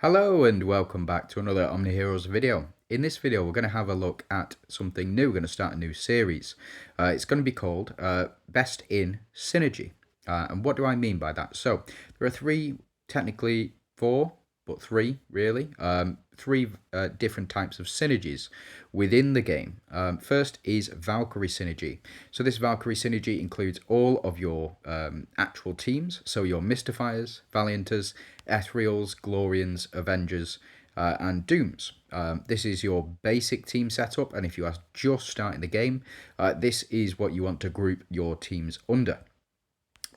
Hello and welcome back to another OMNIHEROES video. In this video we're going to have a look at something new. We're going to start a new series. It's going to be called Best in Synergy. And what do I mean by that? So there are technically four, but three really, three different types of synergies within the game. First is Valkyrie Synergy. So this Valkyrie Synergy includes all of your actual teams, so your Mystifiers, Valianters, Ethereals, Glorians, Avengers, and Dooms. This is your basic team setup, and if you are just starting the game, this is what you want to group your teams under,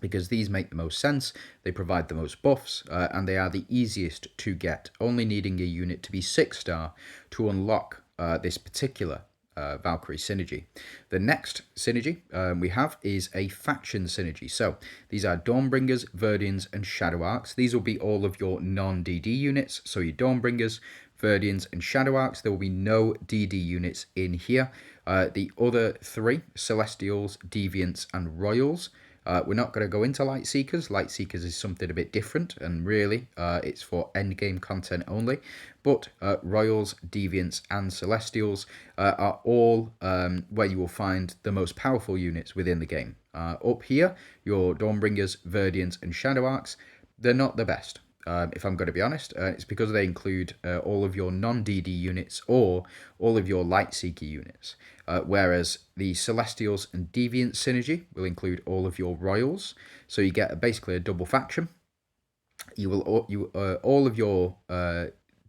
because these make the most sense, they provide the most buffs, and they are the easiest to get, only needing a unit to be 6-star to unlock this particular Valkyrie Synergy. The next synergy we have is a faction synergy. So these are Dawnbringers, Verdians, and Shadow Arcs. These will be all of your non-DD units. So your Dawnbringers, Verdians, and Shadow Arcs. There will be no DD units in here. The other three, Celestials, Deviants, and Royals. We're not going to go into Light Seekers. Light Seekers is something a bit different, and really it's for endgame content only. But Royals, Deviants, and Celestials are all where you will find the most powerful units within the game. Up here, your Dawnbringers, Verdians, and Shadow Arcs, they're not the best. If I'm going to be honest, it's because they include all of your non-DD units or all of your Light Seeker units, whereas the Celestials and Deviant synergy will include all of your Royals, so you get basically a double faction. You will all of your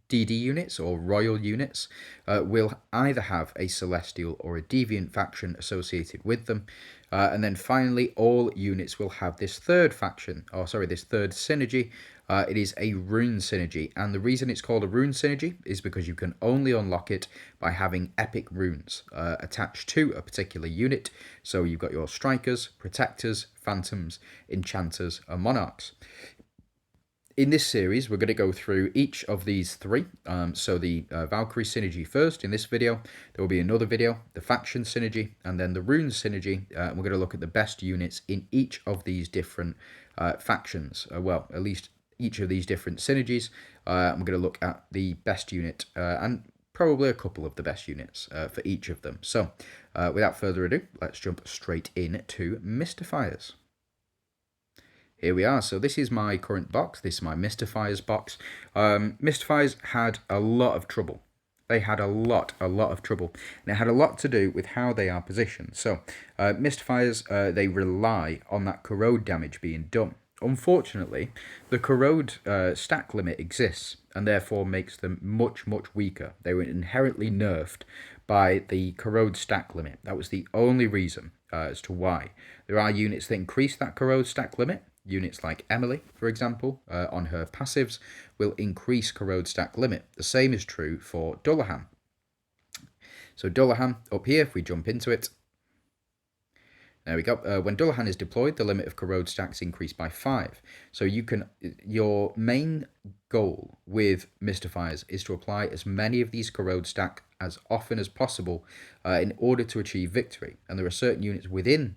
DD units or Royal units will either have a Celestial or a Deviant faction associated with them. And then finally, all units will have this third faction, this third synergy. It is a rune synergy, and the reason it's called a rune synergy is because you can only unlock it by having epic runes attached to a particular unit. So you've got your strikers, protectors, phantoms, enchanters, and monarchs. In this series, we're going to go through each of these three. So the Valkyrie Synergy first in this video. There will be another video, the Faction Synergy, and then the Rune Synergy. We're going to look at the best units in each of these different factions. Well, at least each of these different synergies. We're going to look at the best unit and probably a couple of the best units for each of them. So without further ado, let's jump straight into Mystifiers. Here we are. So this is my current box. This is my Mystifiers box. Mystifiers had a lot of trouble. They had a lot of trouble. And it had a lot to do with how they are positioned. So Mystifiers, they rely on that corrode damage being done. Unfortunately, the corrode stack limit exists and therefore makes them much weaker. They were inherently nerfed by the corrode stack limit. That was the only reason as to why. There are units that increase that corrode stack limit. Units like Emily, for example, on her passives, will increase corrode stack limit. The same is true for Dullahan. So Dullahan, up here, if we jump into it, there we go. When Dullahan is deployed, the limit of corrode stacks increased by 5. So your main goal with Mystifiers is to apply as many of these corrode stack as often as possible in order to achieve victory. And there are certain units within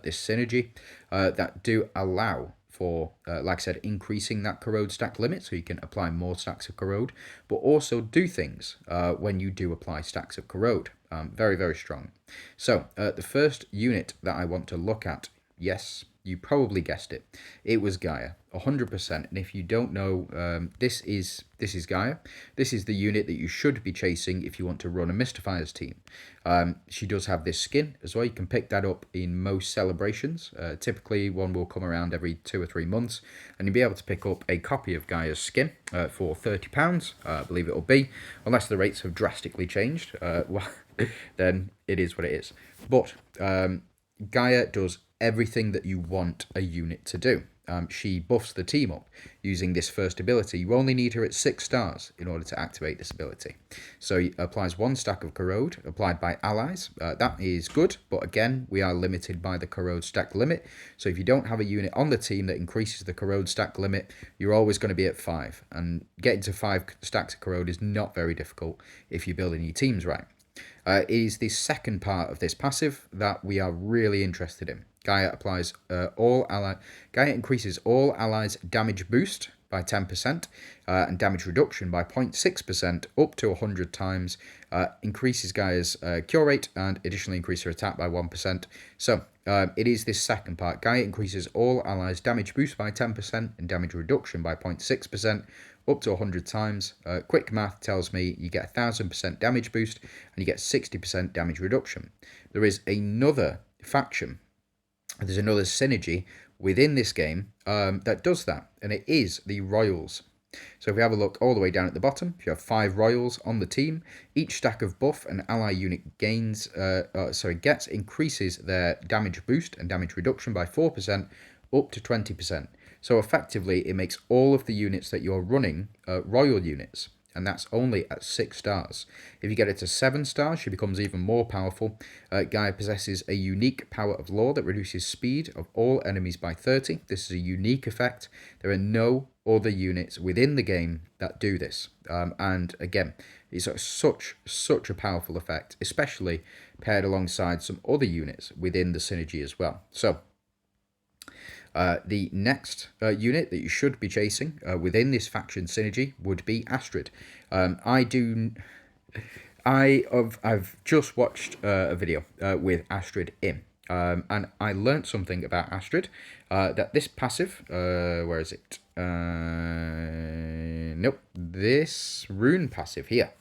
this synergy that do allow for, like I said, increasing that corrode stack limit, so you can apply more stacks of corrode, but also do things when you do apply stacks of corrode. Very strong. So the first unit that I want to look at, yes, you probably guessed it. It was Gaia, 100%. And if you don't know, this is Gaia. This is the unit that you should be chasing if you want to run a Mystifiers team. She does have this skin as well. You can pick that up in most celebrations. Typically, one will come around every 2 or 3 months, and you'll be able to pick up a copy of Gaia's skin for £30. I believe it will be, unless the rates have drastically changed. Well, then it is what it is. But Gaia does everything that you want a unit to do. She buffs the team up using this first ability. You only need her at 6 stars in order to activate this ability. So he applies 1 stack of corrode applied by allies. That is good, but again, we are limited by the corrode stack limit. So if you don't have a unit on the team that increases the corrode stack limit, you're always going to be at 5. And getting to 5 stacks of corrode is not very difficult if you're building your teams right. It is the second part of this passive that we are really interested in. Gaia increases all allies' damage boost by 10%, and damage reduction by 0.6% up to 100 times, increases Gaia's cure rate, and additionally increase her attack by 1%. So it is this second part. Gaia increases all allies' damage boost by 10% and damage reduction by 0.6% up to 100 times. Quick math tells me you get 1000% damage boost and you get 60% damage reduction. There is another faction, there's another synergy within this game that does that, and it is the Royals. So if we have a look all the way down at the bottom, you have 5 Royals on the team. Each stack of buff an ally unit gets increases their damage boost and damage reduction by 4% up to 20%. So effectively, it makes all of the units that you're running Royal units, and that's only at 6 stars. If you get it to 7 stars, she becomes even more powerful. Gaia possesses a unique power of law that reduces speed of all enemies by 30. This is a unique effect. There are no other units within the game that do this. And again, it's such a powerful effect, especially paired alongside some other units within the synergy as well. So the next unit that you should be chasing within this faction synergy would be Astrid. I've just watched a video with Astrid in, and I learnt something about Astrid. That this passive, where is it? Nope, this rune passive here.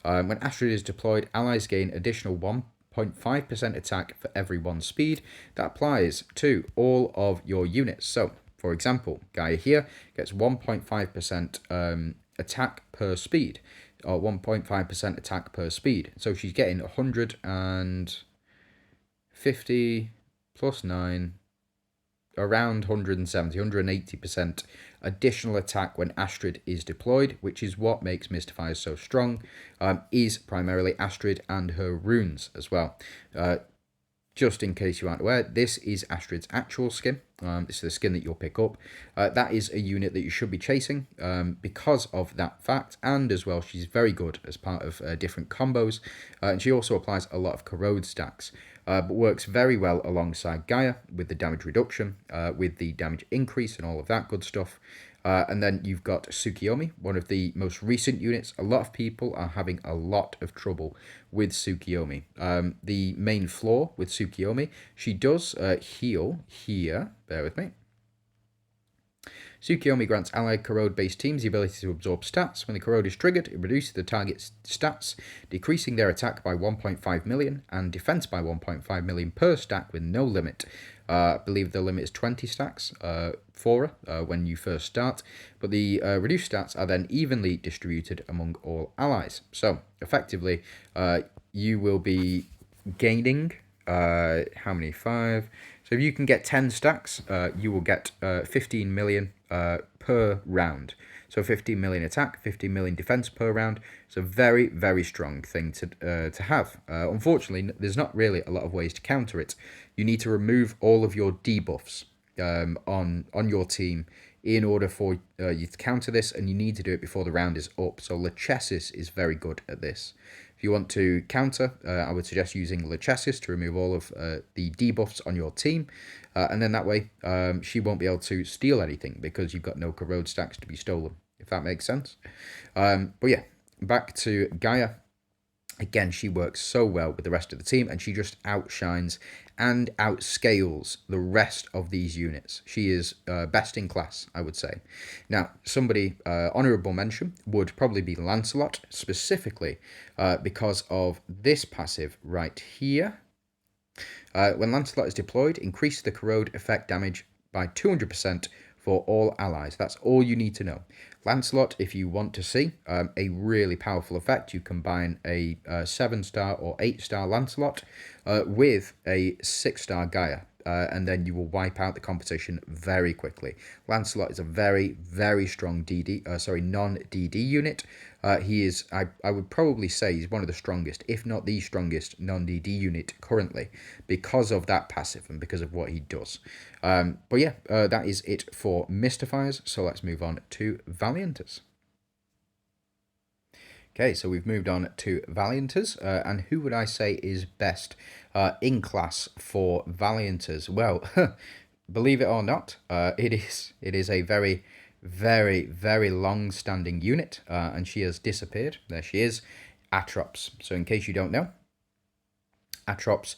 When Astrid is deployed, allies gain additional 1.5% attack for every 1 speed. That applies to all of your units. So, for example, Gaia here gets 1.5% attack per speed, or 1.5% attack per speed. So she's getting 150 plus 9, around 180% additional attack when Astrid is deployed, which is what makes Mystifiers so strong, is primarily Astrid and her runes as well. Just in case you aren't aware, this is Astrid's actual skin. This is the skin that you'll pick up. That is a unit that you should be chasing because of that fact, and as well, she's very good as part of different combos, and she also applies a lot of corrode stacks, but works very well alongside Gaia with the damage reduction, with the damage increase and all of that good stuff. And then you've got Tsukiyomi, one of the most recent units. A lot of people are having a lot of trouble with Tsukiyomi. The main flaw with Tsukiyomi, she does heal here. Bear with me. Tsukiyomi grants allied corrode-based teams the ability to absorb stats. When the corrode is triggered, it reduces the target's stats, decreasing their attack by 1.5 million and defense by 1.5 million per stack with no limit. I believe the limit is 20 stacks for her when you first start, but the reduced stats are then evenly distributed among all allies. So, effectively, you will be gaining, how many? 5. So if you can get 10 stacks, you will get 15 million per round. So 15 million attack, 15 million defense per round. It's a very, very strong thing to have. Unfortunately, there's not really a lot of ways to counter it. You need to remove all of your debuffs on your team in order for you to counter this, and you need to do it before the round is up. So Lachesis is very good at this. If you want to counter, I would suggest using Lachesis to remove all of the debuffs on your team, and then that way she won't be able to steal anything because you've got no corrode stacks to be stolen, if that makes sense. But yeah, back to Gaia. Again, she works so well with the rest of the team, and she just outshines and outscales the rest of these units. She is best in class, I would say. Now, somebody, honourable mention, would probably be Lancelot, specifically because of this passive right here. When Lancelot is deployed, increase the corrode effect damage by 200% for all allies. That's all you need to know. Lancelot, if you want to see a really powerful effect, you combine a 7-star or 8-star Lancelot with a 6-star Gaia, and then you will wipe out the competition very quickly. Lancelot is a very, very strong non-DD unit. He is, I would probably say, he's one of the strongest, if not the strongest non-DD unit currently, because of that passive and because of what he does. But yeah, that is it for Mystifiers, so let's move on to Valianters. Okay, so we've moved on to Valianters, and who would I say is best in class for Valianters? Well, believe it or not, it is a very, very, very long-standing unit, and she has disappeared. There she is, Atrops. So in case you don't know, Atrops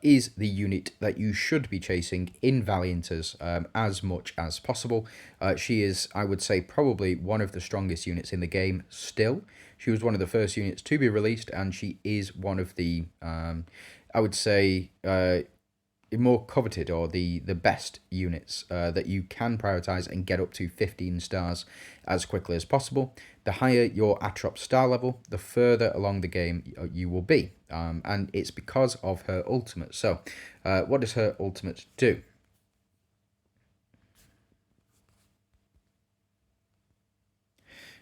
is the unit that you should be chasing in Valianters as much as possible. She is, I would say, probably one of the strongest units in the game still. She was one of the first units to be released, and she is one of the, I would say, more coveted, or the best units that you can prioritize and get up to 15 stars as quickly as possible. The higher your Atrop star level, the further along the game you will be, and it's because of her ultimate. So what does her ultimate do?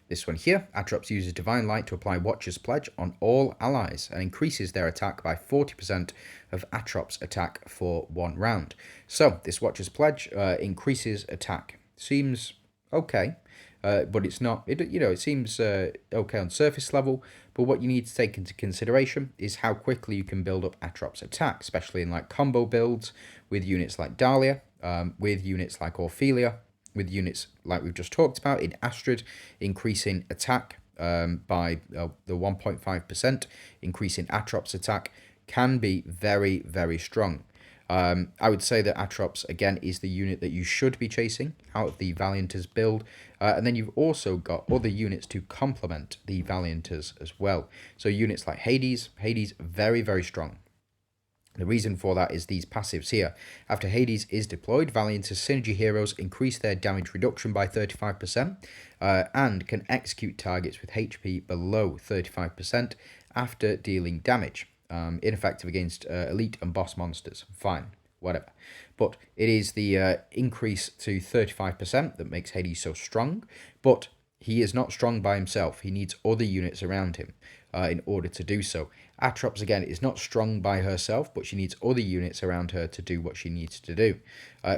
This one here, Atrops uses Divine Light to apply Watcher's Pledge on all allies and increases their attack by 40% of Atrops' attack for 1 round. So this Watcher's Pledge increases attack. Seems okay, but it's not. It seems okay on surface level. But what you need to take into consideration is how quickly you can build up Atrops' attack, especially in like combo builds with units like Dalia, with units like Orphelia, with units like we've just talked about in Astrid, increasing attack by the 1.5%, increasing Atrops attack can be very, very strong. I would say that Atrops, again, is the unit that you should be chasing out of the Valianters build. And then you've also got other units to complement the Valianters as well. So units like Hades, very, very strong. The reason for that is these passives here. After Hades is deployed, Valianters Synergy heroes increase their damage reduction by 35% and can execute targets with HP below 35% after dealing damage. Ineffective against elite and boss monsters. Fine, whatever. But it is the increase to 35% that makes Hades so strong. But he is not strong by himself. He needs other units around him in order to do so. Atrops, again, is not strong by herself, but she needs other units around her to do what she needs to do.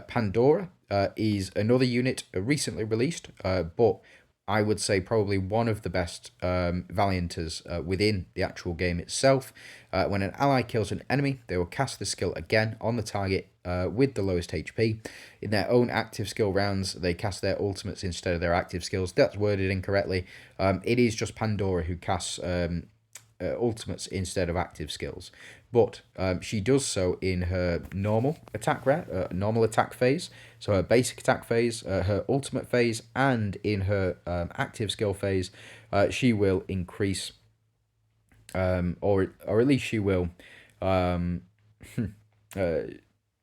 Pandora is another unit recently released, but I would say probably one of the best Valianters within the actual game itself. When an ally kills an enemy, they will cast the skill again on the target with the lowest HP. In their own active skill rounds, they cast their ultimates instead of their active skills. That's worded incorrectly. It is just Pandora who casts ultimates instead of active skills, but she does so in her normal attack phase, so her basic attack phase, her ultimate phase, and in her active skill phase. She will increase, or at least she will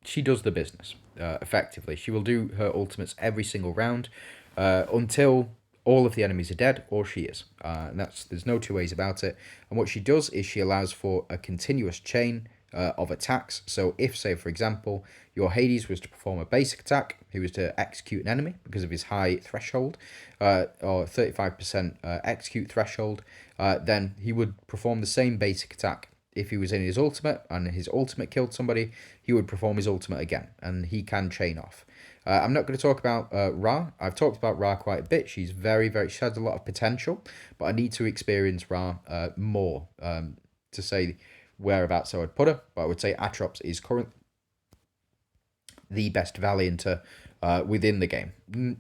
she does the business effectively. She will do her ultimates every single round until all of the enemies are dead, or she is. And there's no two ways about it. And what she does is she allows for a continuous chain of attacks. So if, say, for example, your Hades was to perform a basic attack, he was to execute an enemy because of his high threshold, or 35% execute threshold, then he would perform the same basic attack. If he was in his ultimate and his ultimate killed somebody, he would perform his ultimate again, and he can chain off. I'm not going to talk about Ra. I've talked about Ra quite a bit. She's very, she has a lot of potential, but I need to experience Ra more to say whereabouts I would put her. But I would say Atrops is currently the best Valianter within the game.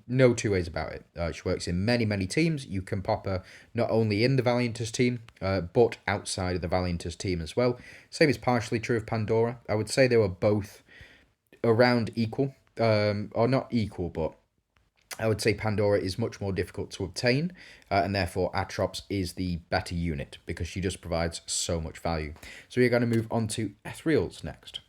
No two ways about it. She works in many, many teams. You can pop her not only in the Valianters team, but outside of the Valianters team as well. Same is partially true of Pandora. I would say they were both around equal. Or not equal, but I would say Pandora is much more difficult to obtain, and therefore Atrops is the better unit because she just provides so much value. So we're going to move on to Ethereals next.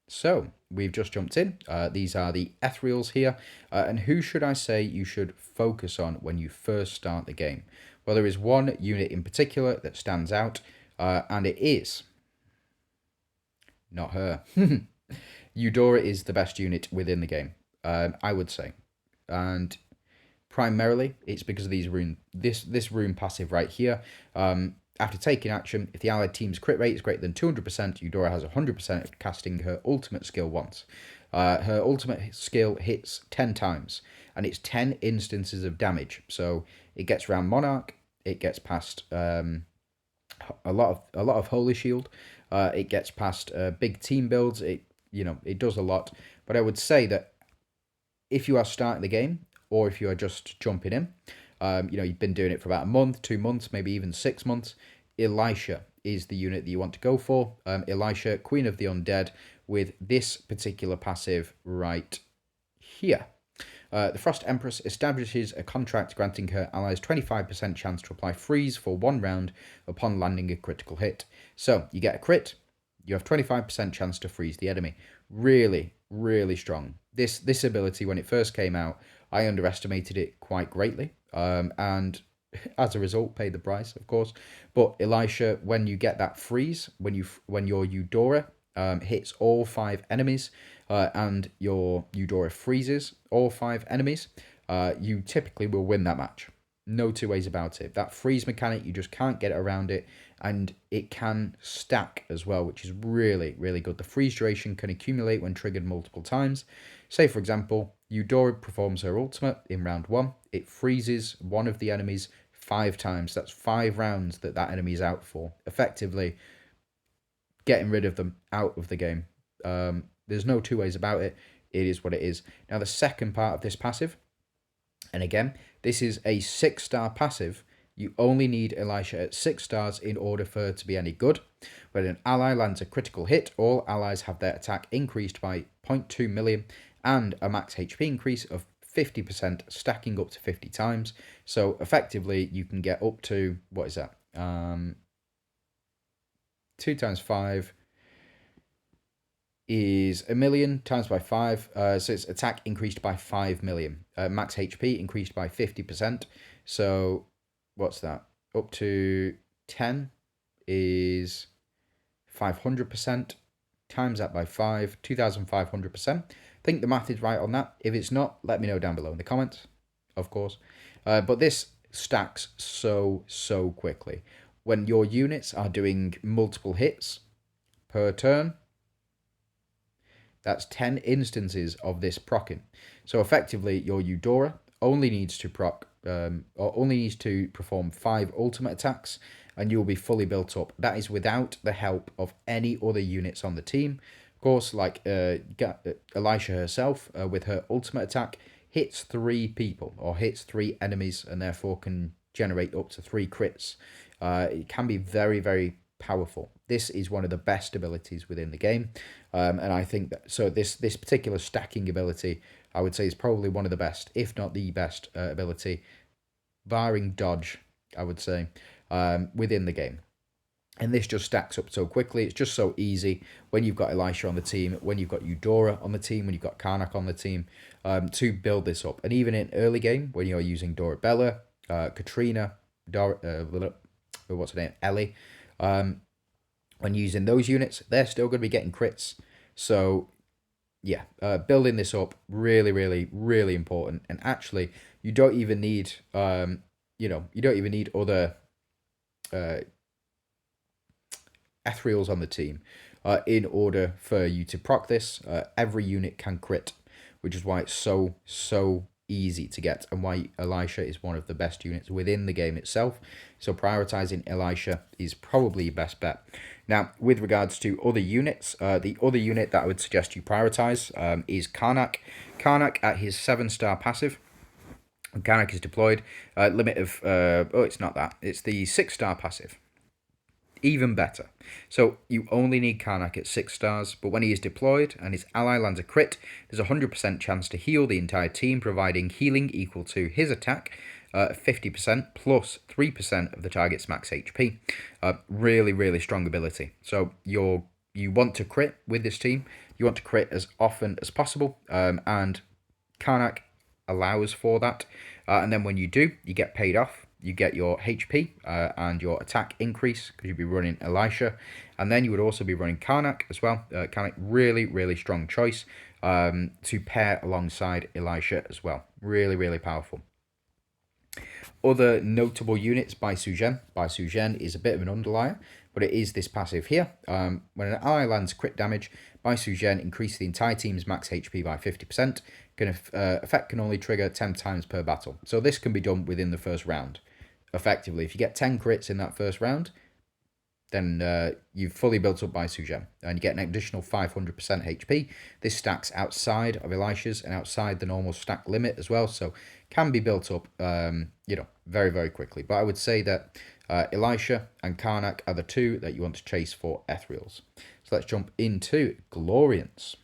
So we've just jumped in. These are the Ethereals here, and who should I say you should focus on when you first start the game? Well, there is one unit in particular that stands out, and it is not her. Eudora is the best unit within the game, I would say, and primarily it's because of this rune passive right here. After taking action, if the allied team's crit rate is greater than 200%, Eudora has 100% of casting her ultimate skill once. Her ultimate skill hits 10 times, and it's 10 instances of damage. So it gets around Monarch, it gets past a lot of Holy Shield, it gets past big team builds. It does a lot, but I would say that if you are starting the game or if you are just jumping in, you know, you've been doing it for about a month, 2 months, maybe even 6 months, Elisha is the unit that you want to go for. Elisha, Queen of the Undead, with this particular passive right here. The Frost Empress establishes a contract granting her allies 25% chance to apply freeze for 1 round upon landing a critical hit. So you get a crit, you have 25% chance to freeze the enemy. Really, really strong. This ability, when it first came out, I underestimated it quite greatly, and as a result, paid the price, of course. But Elisha, when you get that freeze, when your Eudora hits all 5 enemies, and your Eudora freezes all 5 enemies, you typically will win that match. No two ways about it. That freeze mechanic, you just can't get around it, and it can stack as well, which is really, really good. The freeze duration can accumulate when triggered multiple times. Say, for example, Eudora performs her ultimate in round 1. It freezes one of the enemies 5 times. That's 5 rounds that enemy is out for. Effectively, getting rid of them out of the game. There's no two ways about it. It is what it is. Now, the second part of this passive, and again, this is a 6-star passive. You only need Elisha at 6 stars in order for her to be any good. When an ally lands a critical hit, all allies have their attack increased by 0.2 million and a max HP increase of 50%, stacking up to 50 times. So effectively, you can get up to, what is that? 2 times 5 is 1 million times by 5. So it's attack increased by 5 million. Max HP increased by 50%. So what's that? Up to 10 is 500%. Times that by 5, 2,500%. I think the math is right on that. If it's not, let me know down below in the comments, of course. But this stacks so quickly. When your units are doing multiple hits per turn, that's 10 instances of this proccing. So effectively, your Eudora only needs to proc, or only needs to perform 5 ultimate attacks, and you'll be fully built up. That is without the help of any other units on the team. Of course, like Elisha herself, with her ultimate attack, hits 3 people, or hits 3 enemies, and therefore can generate up to 3 crits. It can be very, very powerful. This is one of the best abilities within the game, and I think that this particular stacking ability, I would say, is probably one of the best, if not the best ability, barring dodge, I would say, within the game. And this just stacks up so quickly. It's just so easy when you've got Elisha on the team, when you've got Eudora on the team, when you've got Karnak on the team, to build this up. And even in early game, when you're using Dorabella, Katrina, what's her name, Ellie, when using those units, they're still going to be getting crits. So yeah, building this up, really important. And actually, you don't even need you don't even need other ethereals on the team in order for you to proc this. Every unit can crit, which is why it's so easy to get, and why Elisha is one of the best units within the game itself. So prioritizing Elisha is probably your best bet. Now, with regards to other units, the other unit that I would suggest you prioritize is Karnak. Karnak at his 7-star passive. Karnak is deployed. Limit of it's not that. It's the 6-star passive. Even better. So you only need Karnak at 6 stars, but when he is deployed and his ally lands a crit, there's a 100% chance to heal the entire team, providing healing equal to his attack, 50% plus 3% of the target's max HP. Really strong ability. So you want to crit with this team. You want to crit as often as possible, and Karnak allows for that. And then when you do, you get paid off. You get your HP and your attack increase because you'd be running Elisha. And then you would also be running Karnak as well. Karnak, really strong choice to pair alongside Elisha as well. Really powerful. Other notable units by Sugen. By Sugen is a bit of an underlier, but it is this passive here. When an ally lands crit damage, by Sugen increase the entire team's max HP by 50%. Effect can only trigger 10 times per battle. So this can be done within the first round. Effectively, if you get 10 crits in that first round, then you've fully built up by Sugem, and you get an additional 500% HP. This stacks outside of Elisha's and outside the normal stack limit as well, so can be built up, you know, very, very quickly. But I would say that Elisha and Karnak are the two that you want to chase for Ethereals. So let's jump into Glorians.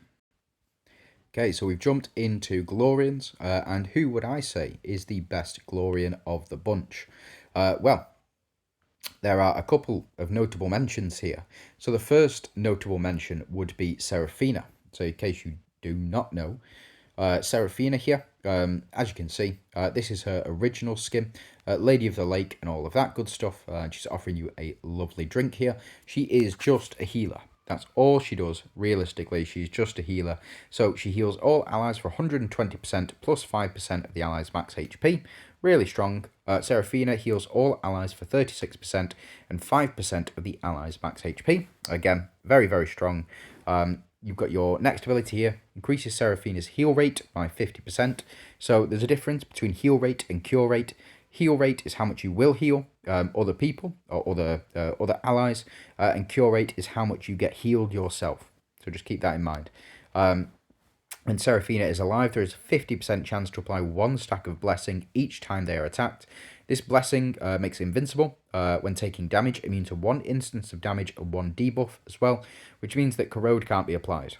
Okay, so we've jumped into Glorians, and who would I say is the best Glorian of the bunch? Well, there are a couple of notable mentions here. So the first notable mention would be Seraphina. So in case you do not know, Seraphina here, as you can see, this is her original skin, Lady of the Lake and all of that good stuff. She's offering you a lovely drink here. She is just a healer. That's all she does, realistically. She's just a healer. So she heals all allies for 120% plus 5% of the allies' max HP. Really strong. Seraphina heals all allies for 36% and 5% of the allies' max HP. Again, very, very strong. You've got your next ability here, increases Seraphina's heal rate by 50%. So there's a difference between heal rate and cure rate. Heal rate is how much you will heal other people or other allies, and cure rate is how much you get healed yourself. So just keep that in mind. When Seraphina is alive, there is a 50% chance to apply 1 stack of Blessing each time they are attacked. This Blessing makes invincible when taking damage, immune to 1 instance of damage and 1 debuff as well, which means that Corrode can't be applied.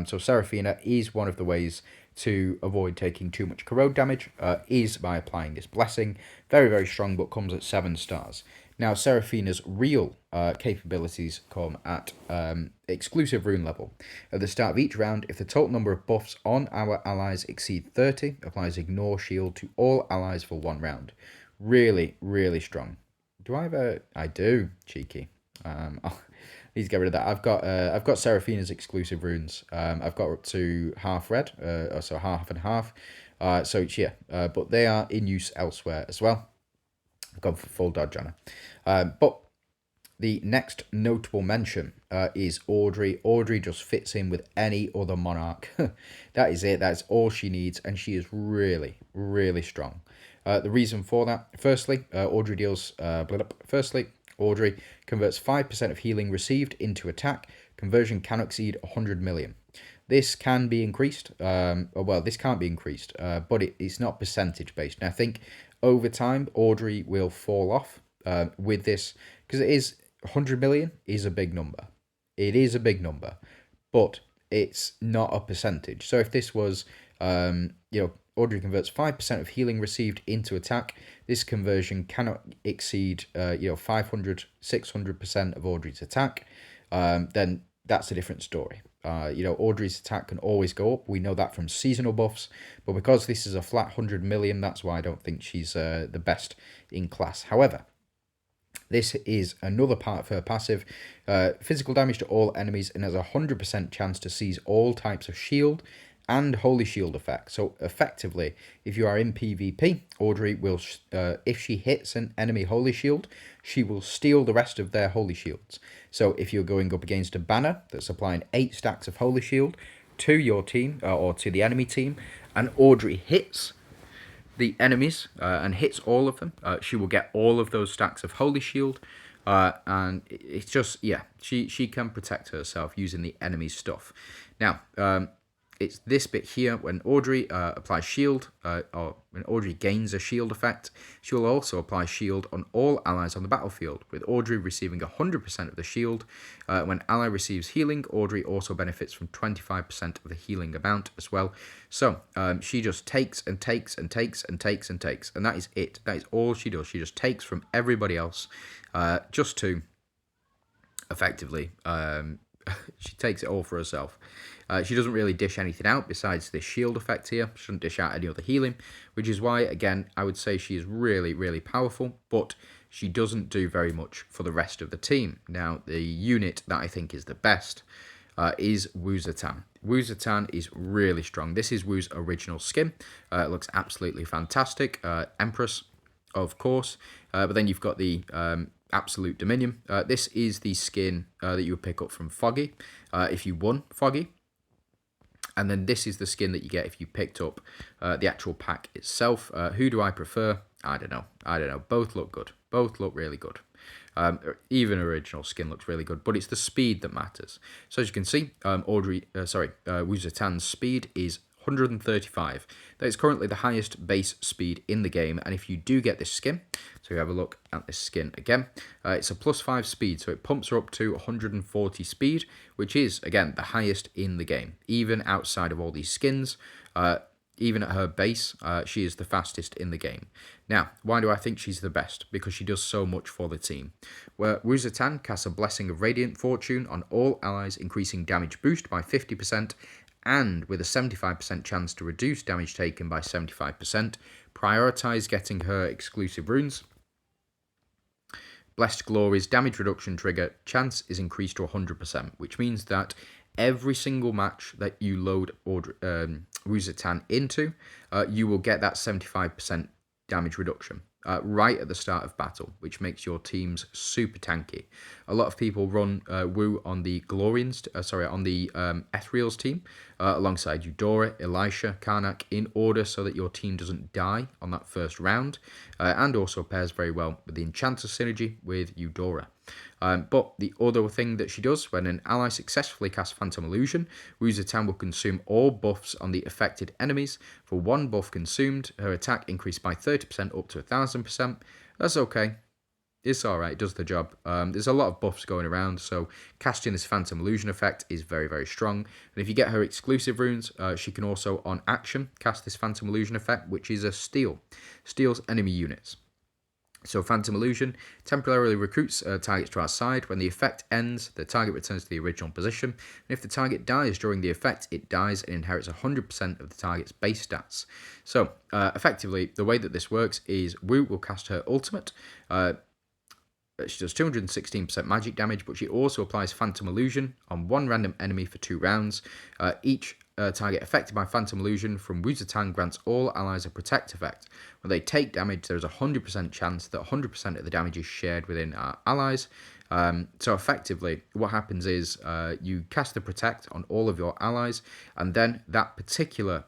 So Seraphina is one of the ways to avoid taking too much Corrode damage, is by applying this Blessing. Very, very strong, but comes at 7 stars. Now, Seraphina's real capabilities come at exclusive rune level. At the start of each round, if the total number of buffs on our allies exceed 30, applies Ignore Shield to all allies for 1 round. Really, really strong. Do I have a... I do. Cheeky. I'll need to get rid of that. I've got Seraphina's exclusive runes. I've got up to half red, so half and half. So yeah, but they are in use elsewhere as well. I've gone for full dodge on her. But the next notable mention is Audrey. Audrey just fits in with any other monarch. That is it. That's all she needs, and she is really, really strong. The reason for that, firstly, Audrey deals... Audrey converts 5% of healing received into attack. Conversion can exceed 100 million. This can be increased. Well, this can't be increased, but it's not percentage based. And I think over time, Audrey will fall off with this, because it is 100 million is a big number. It is a big number, but it's not a percentage. So if this was, Audrey converts 5% of healing received into attack, this conversion cannot exceed, 500, 600% of Audrey's attack, then that's a different story. Audrey's attack can always go up. We know that from seasonal buffs, but because this is a flat 100 million, that's why I don't think she's the best in class. However, this is another part of her passive. Physical damage to all enemies and has a 100% chance to seize all types of shield and holy shield effect. So effectively, if you are in PvP, Audrey will, if she hits an enemy holy shield, she will steal the rest of their holy shields. So if you're going up against a banner that's applying 8 stacks of holy shield to your team or to the enemy team, and Audrey hits the enemies and hits all of them, she will get all of those stacks of holy shield. And it's just, yeah, she can protect herself using the enemy's stuff. Now, it's this bit here, when Audrey applies shield, or when Audrey gains a shield effect, she will also apply shield on all allies on the battlefield, with Audrey receiving 100% of the shield. When ally receives healing, Audrey also benefits from 25% of the healing amount as well. So she just takes and takes and takes and takes and takes, and that is it. That is all she does. She just takes from everybody else, just to effectively, she takes it all for herself. She doesn't really dish anything out besides this shield effect here. She doesn't dish out any other healing, which is why, again, I would say she is really, really powerful, but she doesn't do very much for the rest of the team. Now, the unit that I think is the best is Wuzatan. Wuzatan is really strong. This is Wu's original skin. It looks absolutely fantastic. Empress, of course, but then you've got the Absolute Dominion. This is the skin that you would pick up from Foggy if you won Foggy. And then this is the skin that you get if you picked up the actual pack itself. Who do I prefer? I don't know. Both look good. Both look really good. Even original skin looks really good, but it's the speed that matters. So as you can see, Wu Zitan's speed is 135. That is currently the highest base speed in the game, and if you do get this skin, so you have a look at this skin again, it's a +5 speed, so it pumps her up to 140 speed, which is, again, the highest in the game. Even outside of all these skins, even at her base, she is the fastest in the game. Now, why do I think she's the best? Because she does so much for the team. Where Wu Zitan casts a Blessing of Radiant Fortune on all allies, increasing damage boost by 50%, and with a 75% chance to reduce damage taken by 75%, prioritise getting her exclusive runes. Blessed Glory's damage reduction trigger chance is increased to 100%, which means that every single match that you load Wu Zitan into, you will get that 75% damage reduction right at the start of battle, which makes your teams super tanky. A lot of people run Wu on the Glorians, on the Ethereals team, alongside Eudora, Elisha, Karnak, in order so that your team doesn't die on that first round, and also pairs very well with the Enchanter synergy with Eudora. But the other thing that she does, when an ally successfully casts Phantom Illusion, Wu Zitan will consume all buffs on the affected enemies. For one buff consumed, her attack increased by 30% up to 1000%. That's okay. It's alright, it does the job. There's a lot of buffs going around, so casting this Phantom Illusion effect is very, very strong. And if you get her exclusive runes, she can also, on action, cast this Phantom Illusion effect, which is a steal. Steals enemy units. So Phantom Illusion temporarily recruits targets to our side. When the effect ends, the target returns to the original position. And if the target dies during the effect, it dies and inherits 100% of the target's base stats. So effectively, the way that this works is Wu will cast her ultimate. She does 216% magic damage, but she also applies Phantom Illusion on one random enemy for 2 rounds. Each target affected by Phantom Illusion from Wu Zitan grants all allies a protect effect. When they take damage, there's a 100% chance that 100% of the damage is shared within our allies. So effectively, what happens is you cast the protect on all of your allies, and then that particular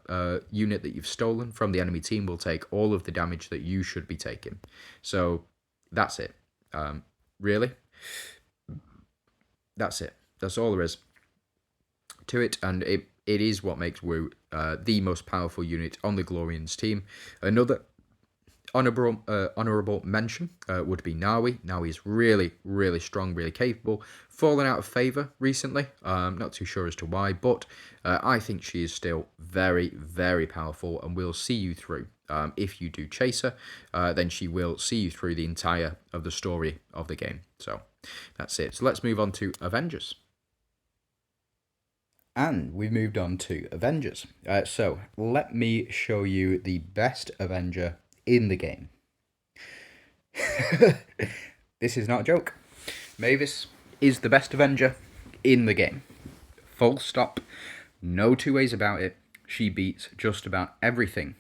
unit that you've stolen from the enemy team will take all of the damage that you should be taking. So that's it. Really? That's it. That's all there is to it, and it is what makes Wu the most powerful unit on the Glorian's team. Another honourable mention would be Nawi. Nawi is really, really strong, really capable. Fallen out of favour recently. Not too sure as to why, but I think she is still very, very powerful and will see you through. If you do chase her, then she will see you through the entire of the story of the game. So that's it. So let's move on to Avengers. And we've moved on to Avengers. So let me show you the best Avenger in the game. This is not a joke. Mavis is the best Avenger in the game. Full stop. No two ways about it. She beats just about everything.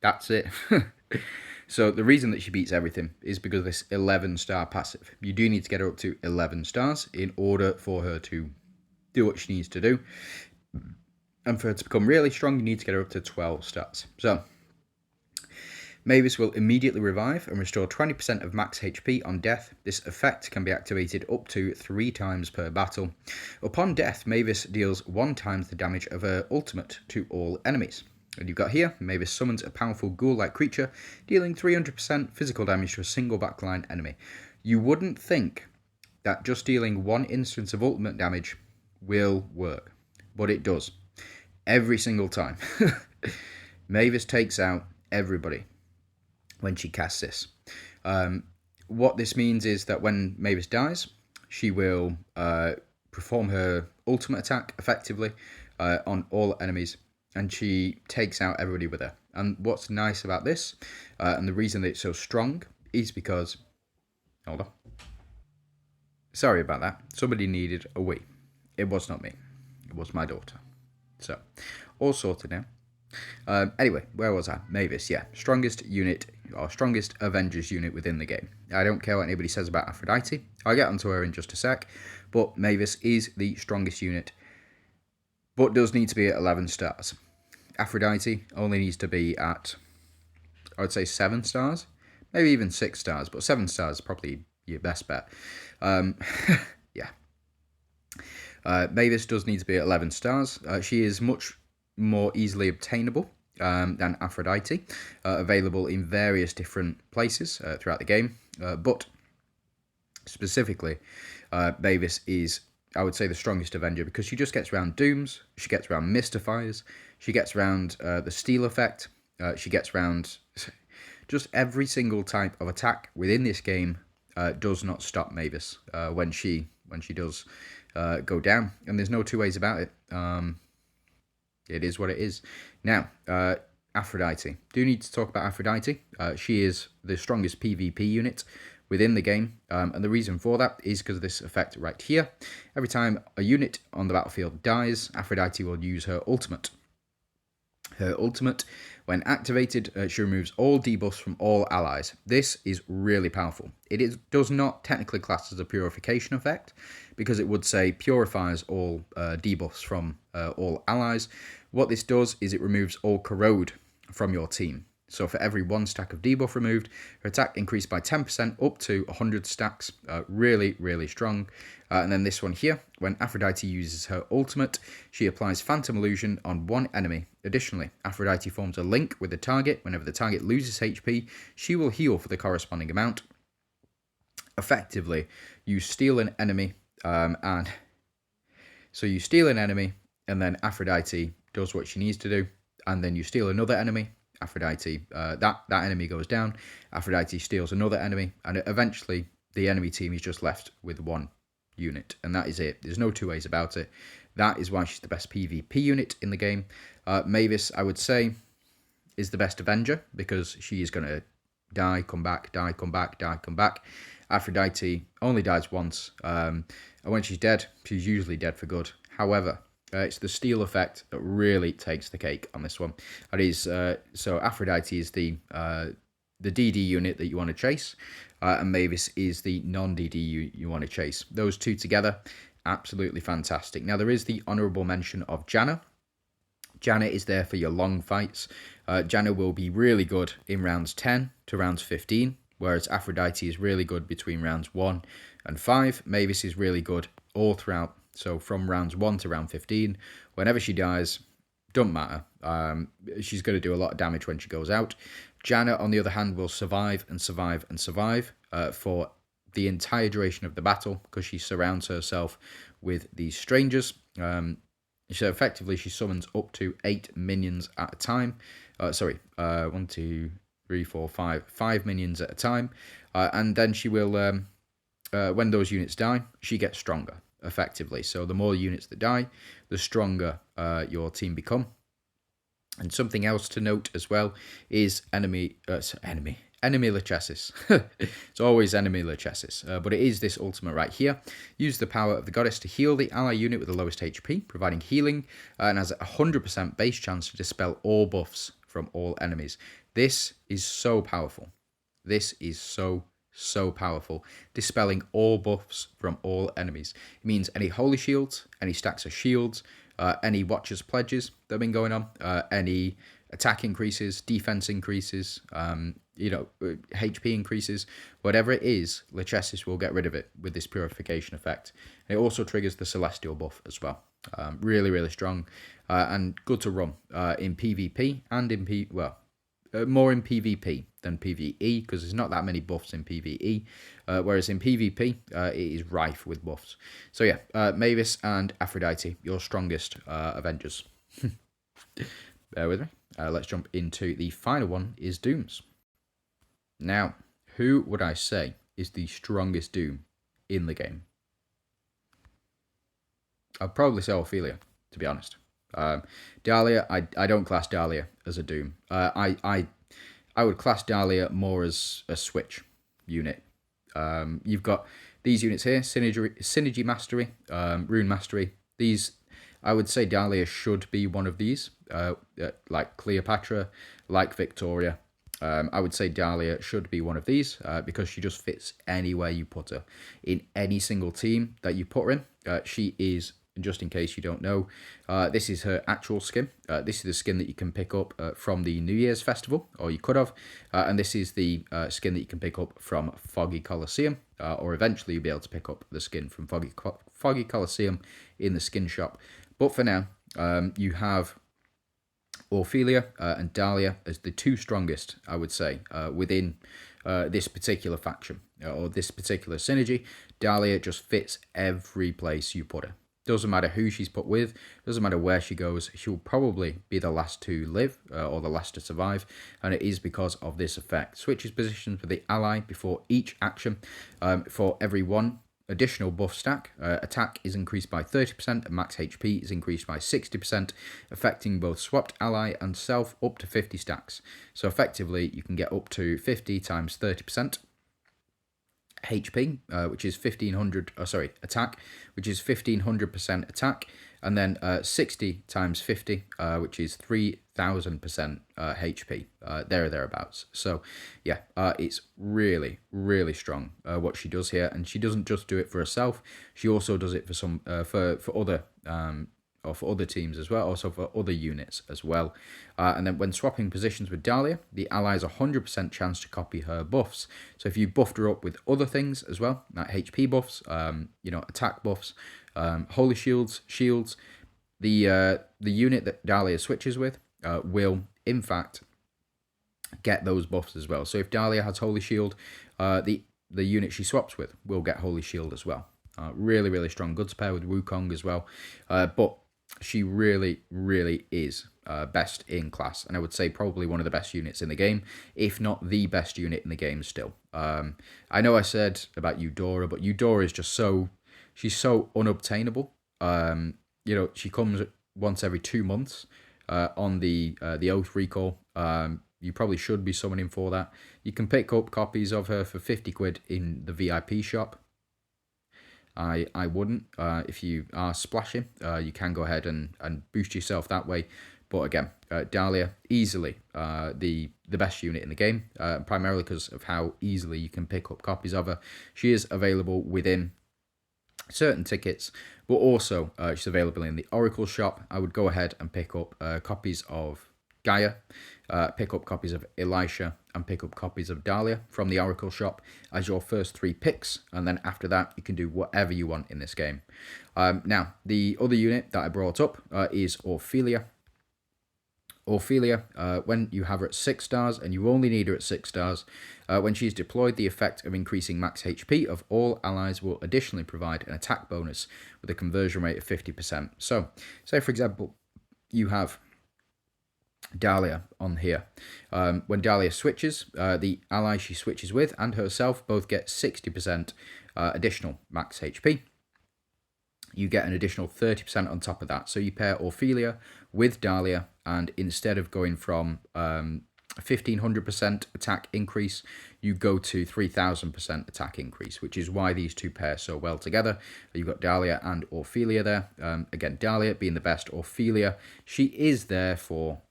That's it. So the reason that she beats everything is because of this 11-star passive. You do need to get her up to 11 stars in order for her to do what she needs to do. And for her to become really strong, you need to get her up to 12 stars. So Mavis will immediately revive and restore 20% of max HP on death. This effect can be activated up to 3 times per battle. Upon death, Mavis deals 1 times the damage of her ultimate to all enemies. And you've got here, Mavis summons a powerful ghoul-like creature, dealing 300% physical damage to a single backline enemy. You wouldn't think that just dealing 1 instance of ultimate damage will work, but it does. Every single time. Mavis takes out everybody when she casts this. What this means is that when Mavis dies, she will perform her ultimate attack effectively on all enemies, and she takes out everybody with her. And what's nice about this, and the reason that it's so strong, is because... Hold on. Sorry about that. Somebody needed a wee. It was not me. It was my daughter. So, all sorted now. Anyway, where was I? Mavis, yeah. Strongest unit, or strongest Avengers unit within the game. I don't care what anybody says about Aphrodite. I'll get onto her in just a sec. But Mavis is the strongest unit, but does need to be at 11 stars. Aphrodite only needs to be at, I would say, 7 stars. Maybe even 6 stars, but 7 stars is probably your best bet. Yeah. Mavis does need to be at 11 stars. She is much more easily obtainable than Aphrodite, available in various different places throughout the game. But specifically, Mavis is, I would say, the strongest Avenger because she just gets around Dooms, she gets around Mystifiers, she gets around the Steal effect, she gets around just every single type of attack within this game. Does not stop Mavis when she does go down, and there's no two ways about it. It is what it is. Now, Aphrodite. Do need to talk about Aphrodite. She is the strongest PvP unit within the game, and the reason for that is because of this effect right here. Every time a unit on the battlefield dies, Aphrodite will use her ultimate. Her ultimate, when activated, she removes all debuffs from all allies. This is really powerful. Does not technically class as a purification effect, because it would say purifies all debuffs from all allies. What this does is it removes all corrode from your team. So for every 1 stack of debuff removed, her attack increased by 10% up to 100 stacks. Really, really strong. And then this one here, when Aphrodite uses her ultimate, she applies Phantom Illusion on one enemy. Additionally, Aphrodite forms a link with the target. Whenever the target loses HP, she will heal for the corresponding amount. Effectively, you steal an enemy, and then Aphrodite does what she needs to do, and then you steal another enemy. Aphrodite, that enemy goes down. Aphrodite steals another enemy, and eventually the enemy team is just left with one unit, and that is it. There's no two ways about it. That is why she's the best PvP unit in the game. Mavis, I would say, is the best Avenger because she is going to die, come back, die, come back, die, come back. Aphrodite only dies once, and when she's dead, she's usually dead for good. However, it's the steal effect that really takes the cake on this one. That is, so Aphrodite is the DD unit that you want to chase, and Mavis is the non-DD you want to chase. Those two together, absolutely fantastic. Now, there is the honourable mention of Janna. Janna is there for your long fights. Janna will be really good in rounds 10 to rounds 15, whereas Aphrodite is really good between rounds 1 and 5. Mavis is really good all throughout. So from rounds 1 to round 15, whenever she dies, don't matter. She's going to do a lot of damage when she goes out. Janna, on the other hand, will survive and survive and survive for the entire duration of the battle because she surrounds herself with these strangers. So effectively, she summons up to 8 minions at a time. 1, 2, 3, 4, 5. 5 minions at a time. And then she will, when those units die, she gets stronger. Effectively, so the more units that die, the stronger your team become. And something else to note as well is enemy Lachesis. It's always enemy Lachesis, but it is this ultimate right here. Use the power of the goddess to heal the ally unit with the lowest HP, providing healing, and has a 100% base chance to dispel all buffs from all enemies. This is so powerful. This is so powerful, dispelling all buffs from all enemies. It means any holy shields, any stacks of shields, any watchers pledges that have been going on, any attack increases, defense increases, HP increases, whatever it is, Lachesis will get rid of it with this purification effect. And it also triggers the celestial buff as well. Really, really strong and good to run in PvP and in more in PvP than PvE because there's not that many buffs in PvE, whereas in PvP it is rife with buffs. So yeah, Mavis and Aphrodite, your strongest Avengers. Bear with me. Let's jump into the final one, is Dooms. Now, who would I say is the strongest Doom in the game? I'd probably say Ophelia, to be honest. Dalia, I don't class Dalia as a Doom. I would class Dalia more as a switch unit. You've got these units here, Synergy Mastery, Rune Mastery. These, I would say Dalia should be one of these, like Cleopatra, like Victoria. I would say Dalia should be one of these because she just fits anywhere you put her. In any single team that you put her in, she is And just in case you don't know, this is her actual skin. This is the skin that you can pick up from the New Year's Festival, or you could have. And this is the skin that you can pick up from Foggy Coliseum, or eventually you'll be able to pick up the skin from Foggy Coliseum in the skin shop. But for now, you have Ophelia and Dalia as the two strongest, I would say, within this particular faction or this particular synergy. Dalia just fits every place you put her. Doesn't matter who she's put with, doesn't matter where she goes, she'll probably be the last to live or the last to survive, and it is because of this effect. Switches positions with the ally before each action. For every one additional buff stack, attack is increased by 30% and max HP is increased by 60%, affecting both swapped ally and self up to 50 stacks. So effectively, you can get up to 50 times 30%. HP, which is 1500, attack, which is 1500% attack, and then 60 times 50, which is 3000% HP, thereabouts. So yeah, it's really, really strong what she does here, and she doesn't just do it for herself, she also does it for some for other or for other teams as well, also for other units as well. And then when swapping positions with Dalia, the ally has a 100% chance to copy her buffs. So if you buffed her up with other things as well, like HP buffs, attack buffs, holy shields, the unit that Dalia switches with will, in fact, get those buffs as well. So if Dalia has holy shield, the unit she swaps with will get holy shield as well. Really, really strong. Good to pair with Wukong as well. But she really, really is best in class, and I would say probably one of the best units in the game, if not the best unit in the game still. I know I said about Eudora, but Eudora is just she's so unobtainable. She comes once every 2 months on the Oath recall. You probably should be summoning for that. You can pick up copies of her for 50 quid in the VIP shop. I wouldn't. If you are splashing, you can go ahead and boost yourself that way. But again, Dalia, easily the best unit in the game, primarily because of how easily you can pick up copies of her. She is available within certain tickets, but also she's available in the Oracle shop. I would go ahead and pick up copies of Gaia, pick up copies of Elisha, and pick up copies of Dalia from the Oracle shop as your first 3 picks, and then after that you can do whatever you want in this game. Now, the other unit that I brought up is Ophelia. Ophelia, when you have her at 6 stars, and you only need her at 6 stars, when she's deployed, the effect of increasing max HP of all allies will additionally provide an attack bonus with a conversion rate of 50%. So, say for example, you have Dalia on here. When Dalia switches, the ally she switches with and herself both get 60% additional max HP. You get an additional 30% on top of that. So you pair Ophelia with Dalia, and instead of going from 1500% attack increase, you go to 3000% attack increase, which is why these two pair so well together. You've got Dalia and Ophelia there. Again, Dalia being the best. Ophelia, she is there for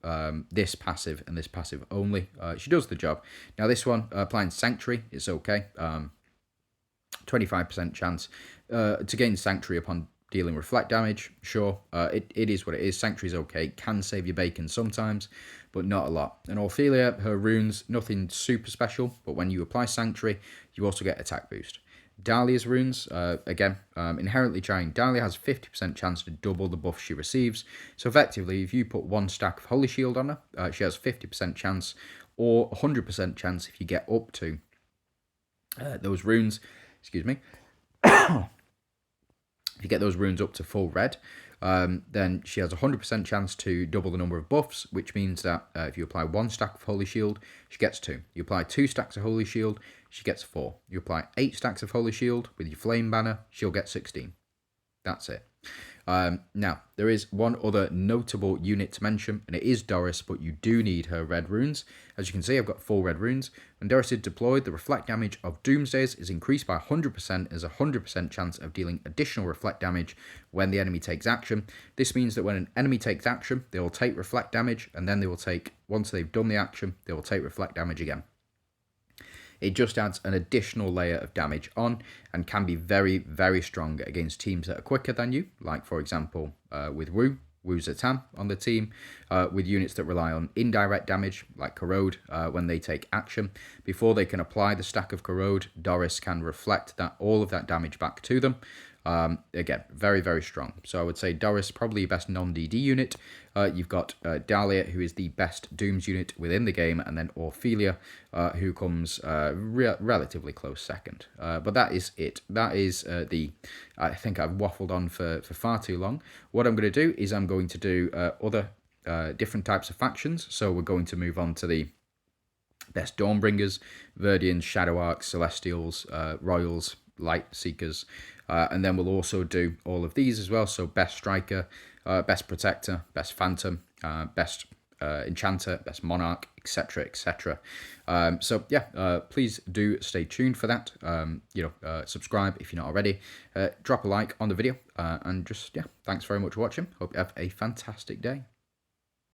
this passive and this passive only. She does the job. Now this one, applying Sanctuary, it's okay. 25% chance to gain Sanctuary upon dealing reflect damage. Sure, it is what it is. Sanctuary's okay. Can save your bacon sometimes, but not a lot. And Ophelia, her runes, nothing super special, but when you apply Sanctuary, you also get attack boost. Dalia's runes, again, inherently trying. Dalia has 50% chance to double the buff she receives. So effectively, if you put 1 stack of Holy Shield on her, she has 50% chance, or 100% chance if you get up to those runes. Excuse me. If you get those runes up to full red, then she has a 100% chance to double the number of buffs, which means that if you apply 1 stack of Holy Shield, she gets 2. You apply 2 stacks of Holy Shield, she gets 4. You apply 8 stacks of Holy Shield with your Flame Banner, she'll get 16. That's it. Now, there is one other notable unit to mention, and it is Doris, but you do need her red runes. As you can see, I've got 4 red runes. When Doris is deployed, the reflect damage of Doomsdays is increased by 100%. There's a 100% chance of dealing additional reflect damage when the enemy takes action. This means that when an enemy takes action, they will take reflect damage, and then they will take, once they've done the action, they will take reflect damage again. It just adds an additional layer of damage on and can be very, very strong against teams that are quicker than you, like for example with Wu Zatan on the team, with units that rely on indirect damage, like Corrode, when they take action. Before they can apply the stack of Corrode, Doris can reflect all of that damage back to them. Again, very, very strong. So I would say Doris, probably your best non-DD unit. You've got Dalia, who is the best Dooms unit within the game, and then Ophelia, who comes relatively close second. But that is it. That is I think I've waffled on for far too long. What I'm going to do is I'm going to do other different types of factions. So we're going to move on to the best Dawnbringers, Verdians, Shadow Arcs, Celestials, Royals, Light Seekers, and then we'll also do all of these as well. So best Striker, best Protector, best Phantom, best Enchanter, best Monarch, etc., etc. So yeah, please do stay tuned for that. Subscribe if you're not already. Drop a like on the video, and just, yeah, thanks very much for watching. Hope you have a fantastic day.